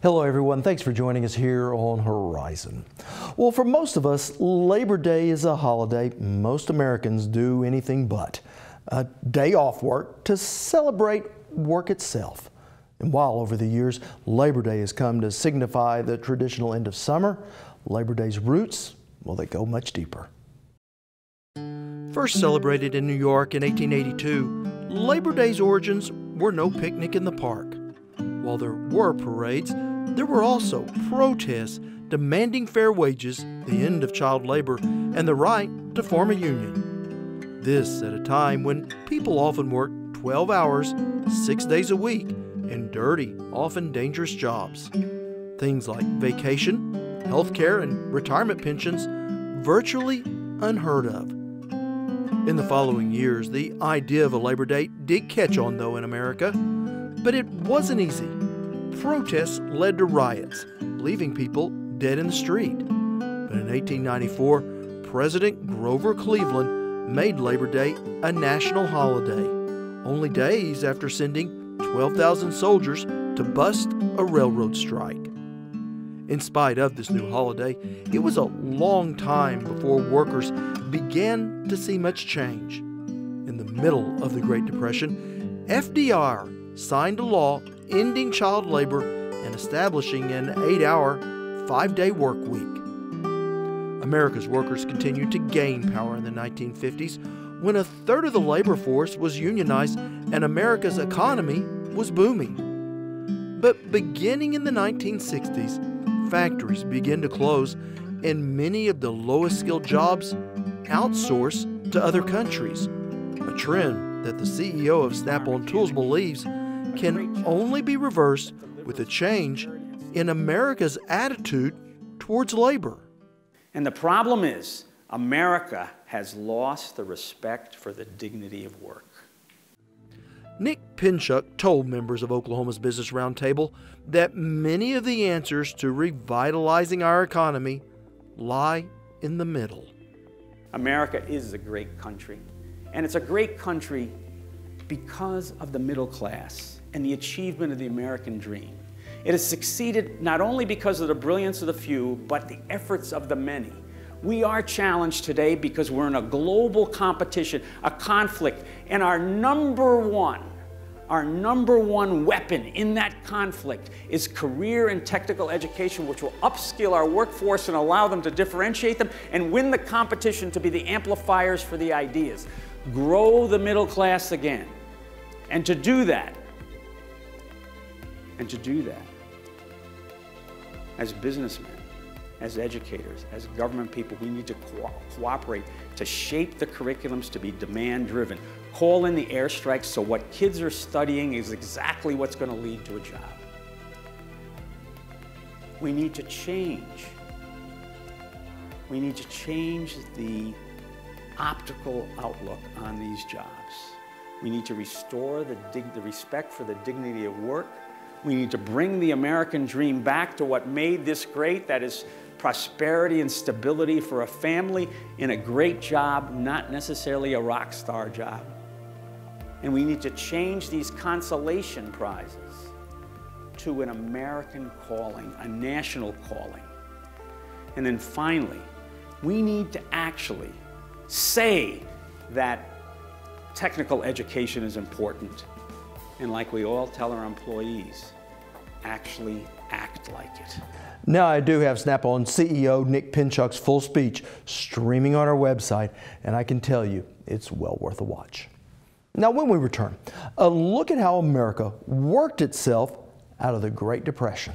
Hello everyone, thanks for joining us here on Horizon. Well, for most of us, Labor Day is a holiday most Americans do anything but. A day off work to celebrate work itself. And while over the years, Labor Day has come to signify the traditional end of summer, Labor Day's roots, well, they go much deeper. First celebrated in New York in 1882, Labor Day's origins were no picnic in the park. While there were parades, there were also protests demanding fair wages, the end of child labor, and the right to form a union. This at a time when people often worked 12 hours, 6 days a week, in dirty, often dangerous jobs. Things like vacation, health care, and retirement pensions virtually unheard of. In the following years, the idea of a Labor Day did catch on, though, in America, but it wasn't easy. Protests led to riots, leaving people dead in the street. But in 1894, President Grover Cleveland made Labor Day a national holiday, only days after sending 12,000 soldiers to bust a railroad strike. In spite of this new holiday, it was a long time before workers began to see much change. In the middle of the Great Depression, FDR signed a law ending child labor and establishing an 8-hour, 5-day work week. America's workers continued to gain power in the 1950s when a third of the labor force was unionized and America's economy was booming. But beginning in the 1960s, factories began to close and many of the lowest skilled jobs outsourced to other countries, a trend that the CEO of Snap-on Tools believes can only be reversed with a change in America's attitude towards labor. And the problem is, America has lost the respect for the dignity of work. Nick Pinchuk told members of Oklahoma's Business Roundtable that many of the answers to revitalizing our economy lie in the middle. America is a great country, and it's a great country because of the middle class and the achievement of the American dream. It has succeeded not only because of the brilliance of the few, but the efforts of the many. We are challenged today because we're in a global competition, a conflict, and our number one weapon in that conflict is career and technical education, which will upskill our workforce and allow them to differentiate them and win the competition to be the amplifiers for the ideas. Grow the middle class again. And to do that, as businessmen, as educators, as government people, we need to cooperate to shape the curriculums to be demand-driven. Call in the airstrikes so what kids are studying is exactly what's going to lead to a job. We need to change. We need to change the optical outlook on these jobs. We need to restore the respect for the dignity of work. We need to bring the American dream back to what made this great, that is prosperity and stability for a family in a great job, not necessarily a rock star job. And we need to change these consolation prizes to an American calling, a national calling. And then finally, we need to actually say that technical education is important. And like we all tell our employees, actually act like it. Now I do have Snap-on CEO Nick Pinchuk's full speech streaming on our website, and I can tell you it's well worth a watch. Now when we return, a look at how America worked itself out of the Great Depression.